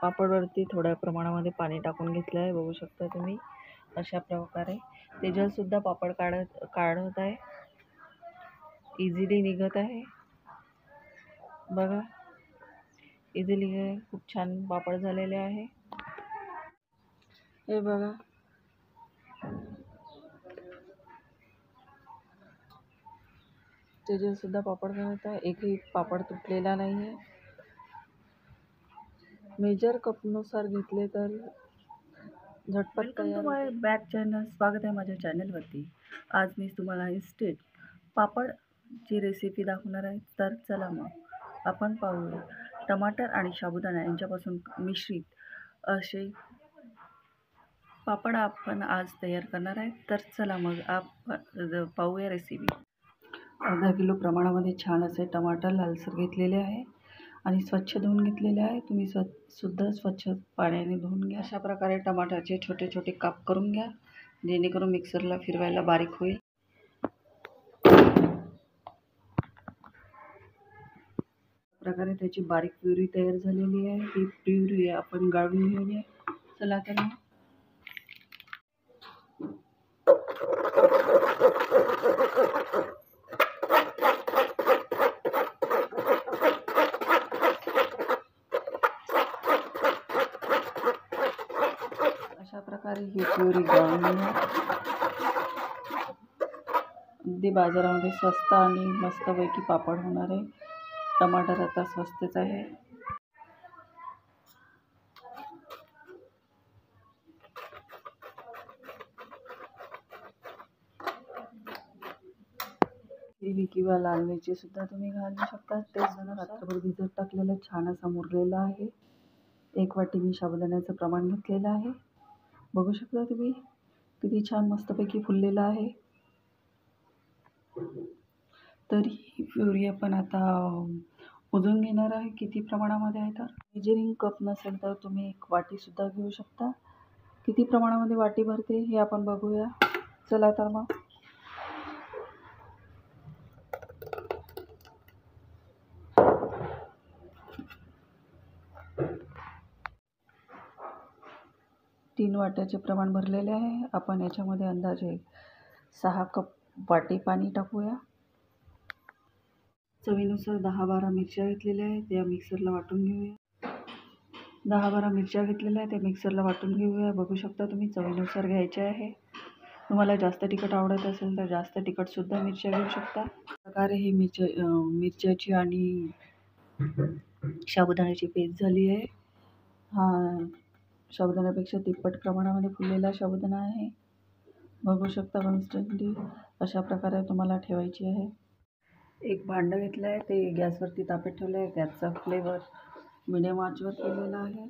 पापडवरती थोड्या प्रमाणामध्ये पाणी टाकून घेतलं आहे, बघू शकता तुम्ही. अशा प्रकारे तेजलसुद्धा पापड काढत आहे, इझिली निघत आहे बघा. इझिली खूप छान पापड झालेले आहे हे बघा. तेजलसुद्धा पापड बनवत आहे, एकही पापड तुटलेला नाही आहे. मेजर कपनुसार घेतले तर झटपट तयार. बॅक चॅनल, स्वागत आहे माझ्या चॅनलवरती. आज मी तुम्हाला इन्स्टेंट पापडची रेसिपी दाखवणार आहे. तर चला मग आपण पाहूया. टमाटर आणि साबुदाणा यांच्यापासून मिश्रित असे पापड आपण आज तयार करणार आहे. तर चला मग आपण पाहूया रेसिपी. अर्धा किलो प्रमाणामध्ये छान असे टमाटर लालसर घेतलेले आहे आणि स्वच्छ धुवून घेतलेले आहे. तुम्ही सुद्धा स्वच्छ पाण्याने धुवून घ्या. अशा प्रकारे टमाटरचे छोटे छोटे काप करून घ्या, जेणेकरून मिक्सरला फिरवायला बारीक होईल. प्रकारे त्याची बारीक प्युरी तयार झालेली आहे. ही प्युरी आपण गाळून घेऊया. चला तर मग. अशा प्रकारे ही प्युरी गाळून घ्या. अगदी बाजारामध्ये स्वस्त आणि मस्तपैकी पापड होणार आहे. टमाटर आता स्वस्तच आहे. हिरवी किंवा लाल मिरची सुद्धा तुम्ही घालू शकता. ते रात्रभर भिजत टाकलेलं छान असा मुरलेला आहे. 1 वाटी मी साबुदाण्याचं प्रमाण घेतलेलं आहे. बघू शकता तुम्ही किती छान मस्तपैकी फुललेला आहे. तर ही प्युरी आपण आता उजळून घेणार आहे. किती प्रमाणामध्ये आहे तर मेजरिंग कप नसेल तर तुम्ही 1 वाटी सुद्धा घेऊ शकता. किती प्रमाणामध्ये वाटी भरते हे आपण बघूया. चला तर मग. तीन वाट्याचे प्रमाण भरलेले आहे. आपण याच्यामध्ये अंदाजे 6 कप वाटी पाणी टाकूया. चवीनुसार 10-12 मिरच्या घेतलेल्या आहेत, त्या मिक्सरला वाटून घेऊया. 10-12 मिरच्या घेतलेल्या आहेत, त्या मिक्सरला वाटून घेऊया. बघू शकता तुम्ही चवीनुसार घ्यायचे आहे. तुम्हाला जास्त तिखट आवडत असेल तर जास्त तिखटसुद्धा मिरच्या घेऊ शकता. प्रकारे ही मिरच्याची आणि साबुदाण्याची पेस्ट झाली आहे. हा साबुदाण्यापेक्षा तिप्पट प्रमाणामध्ये फुललेला साबुदाणा आहे. बघू शकता कन्सिस्टन्सी अशा प्रकारे तुम्हाला ठेवायची आहे. एक भांडं घेतलं आहे, ते गॅसवरती तापत ठेवलं आहे. गॅसचा फ्लेवर मिडियम आचवर केलेला आहे.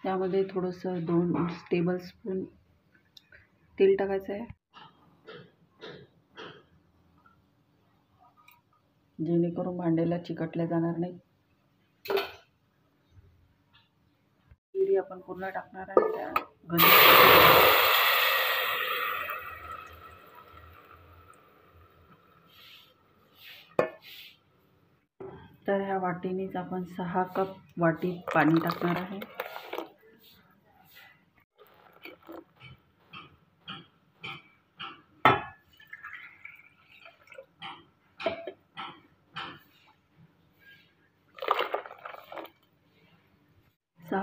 त्यामध्ये थोडंसं 2 टेबलस्पून तेल टाकायचं आहे, जेणेकरून भांड्याला चिकटल्या जाणार नाही. प्युरी आपण पूर्ण टाकणार आहे त्या तर ह्या वाटीनेच आपण 6 कप वाटी पाणी टाकणार आहे.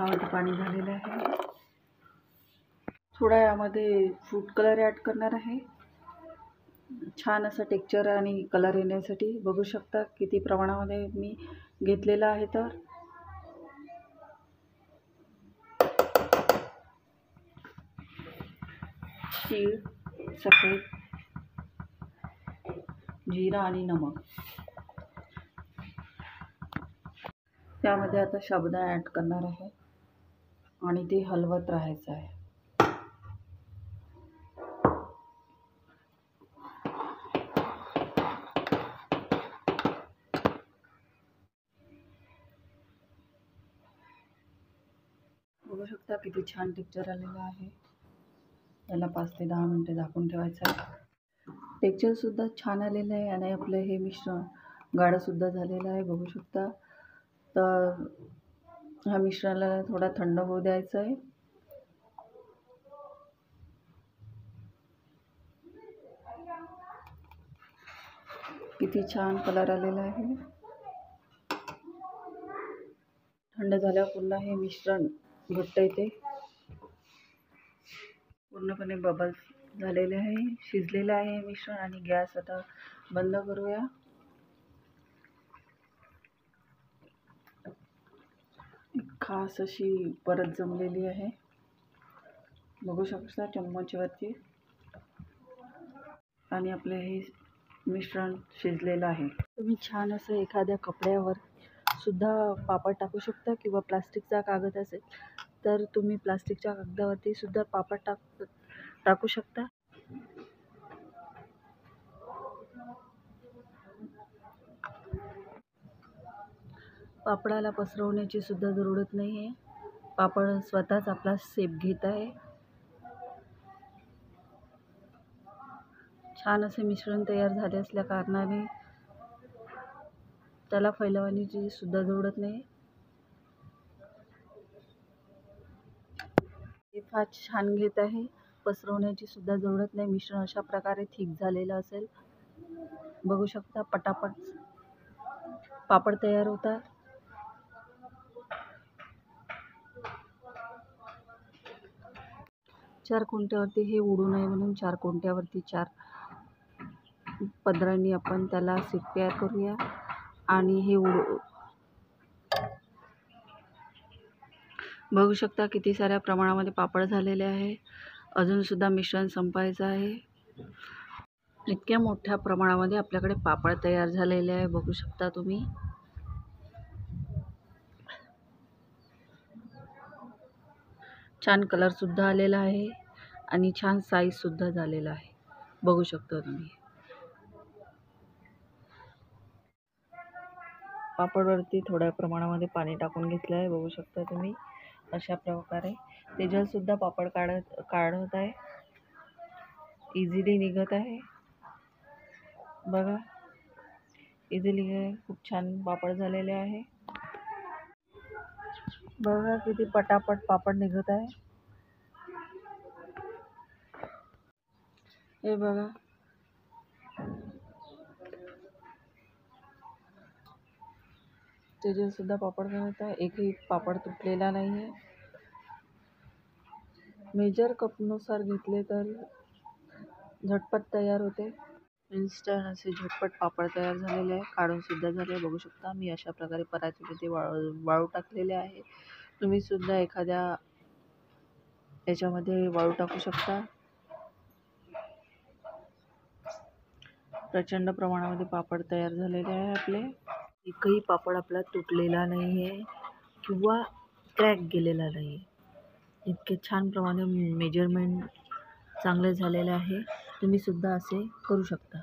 वाटी पाणी झालेलं आहे. थोडा यामध्ये फूड कलर ॲड करणार आहे, छान असं टेक्स्चर आणि कलर येण्यासाठी. बघू शकता किती प्रमाणामध्ये मी घेतलेलं आहे. तर तीळ, सफेद जिरा आणि नमक. त्यामध्ये आता साबुदाणा ॲड करणार आहे आणि ते हलवत राहायचं आहे. बघू शकता किती छान टेक्स्चर आलेलं आहे. याला 5 ते 10 मिनिटे झाकून ठेवायचं आहे. टेक्स्चरसुद्धा छान आलेलं आहे आणि आपलं हे मिश्रण गाढंसुद्धा झालेलं आहे बघू शकता. तर ह्या मिश्रणाला थोडा थंड होऊ द्यायचा आहे. किती छान कलर आलेला आहे. थंड झाल्यावर पुन्हा हे मिश्रण घट्ट येते. पूर्णपणे बबल्स झालेले आहे, शिजलेलं आहे हे मिश्रण. आणि गॅस आता बंद करूया. खास अशी परत जमलेली आहे बघू शकता चम्मचवरती. आणि आपले हे मिश्रण शिजलेलं आहे. तुम्ही छान असं एखाद्या कपड्यावर सुद्धा पापड टाकू शकता किंवा प्लास्टिकचा कागद असेल तर तुम्ही प्लास्टिकच्या कागदावरती सुद्धा पापड टाकू शकता. पापडाला पसरवण्याची सुद्धा जरूरत नाही आहे. पापड स्वतःच आपला शेप घेत आहे. छान असे मिश्रण तयार झाले असल्या कारणाने त्याला फैलवण्याची सुद्धा जरूरत नाही. हे फार छान घेत आहे, पसरवण्याची सुद्धा जरूरत नाही. मिश्रण अशा प्रकारे थिक झालेलं असेल बघू शकता. पटापट पापड तयार होतात. चार कोंट्यावरती हे उडू नये म्हणून 4 कोंट्यावरती 4 पदरांनी आपण त्याला सीट तयार करूया. आणि हे बघू शकता किती साऱ्या प्रमाणामध्ये पापड झालेले आहे. अजून सुद्धा मिश्रण संपायचं आहे. इतक्या मोठ्या प्रमाणामध्ये आपल्याकडे पापड तयार झालेले आहे बघू शकता तुम्ही. छान कलर सुद्धा आलेला आहे आणि छान साईज सुद्धा झालेला आहे बघू शकता तुम्ही. पापडवरती थोड्या प्रमाणामध्ये पाणी टाकून घेतलं आहे बघू शकता तुम्ही. अशा प्रकारे तेजल सुद्धा पापड काढत आहे. इझिली निघत आहे बघा. इझिली खूप छान पापड झालेले आहे बघा. किती पटापट पापड निघत आहे हे बघा. तेजल सुद्धा पापड बनवत आहे. एकही पापड तुटलेला नाही आहे. मेजर कपनुसार घेतले तर झटपट तयार होते. इन्स्टंट असे झटपट पापड तयार झालेले आहे. काढून सुद्धा झाले बघू शकता. मी अशा प्रकारे परातीमध्ये वाळू टाकलेले आहे. तुम्ही सुद्धा एखाद्या याच्यामध्ये वाळू टाकू शकता. प्रचंड प्रमाणामध्ये पापड तयार झालेले आहे आपले. एकही पापड आपला तुटलेला नाही आहे किंवा क्रॅक गेलेला नाही. इतके छान प्रमाणे मेजरमेंट चांगले झालेले आहे. तुम्ही सुद्धा असे करू शकता.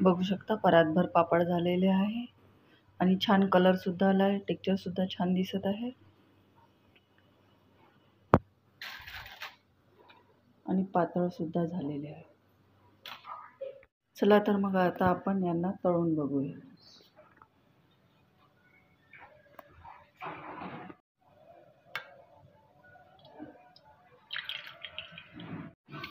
बघू शकता परातभर पापड झालेले आहे आणि छान कलर सुद्धा आला आहे. टेक्स्चर सुद्धा छान दिसत आहे आणि पातळ सुद्धा झालेले आहे. चला तर मग आता आपण यांना तळून बघूया.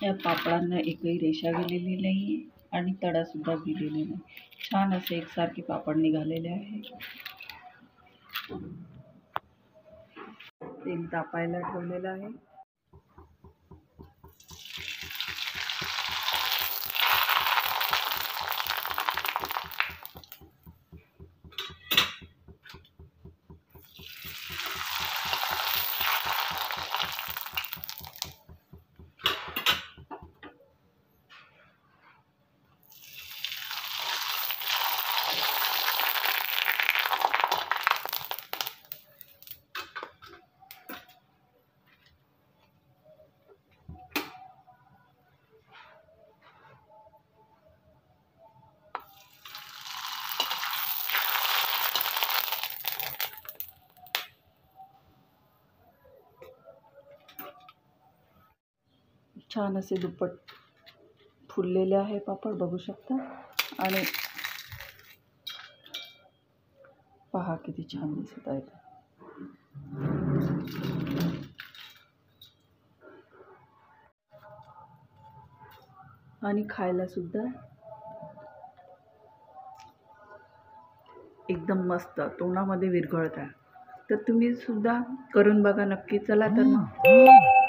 या पापडांना एकही रेषा गेलेली नाही आणि तडा सुद्धा गेलेला नाही. छान असे एकसारखे पापड निघालेले आहे. तेल तापायला ठेवलेलं आहे. छान असे दुप्पट फुललेले आहे पापड बघू शकता. आणि पहा किती छान दिसत आहेत. आणि खायला सुद्धा एकदम मस्त तोंडामध्ये विरघळत आहे. तर तुम्ही सुद्धा करून बघा नक्की. चला तर मग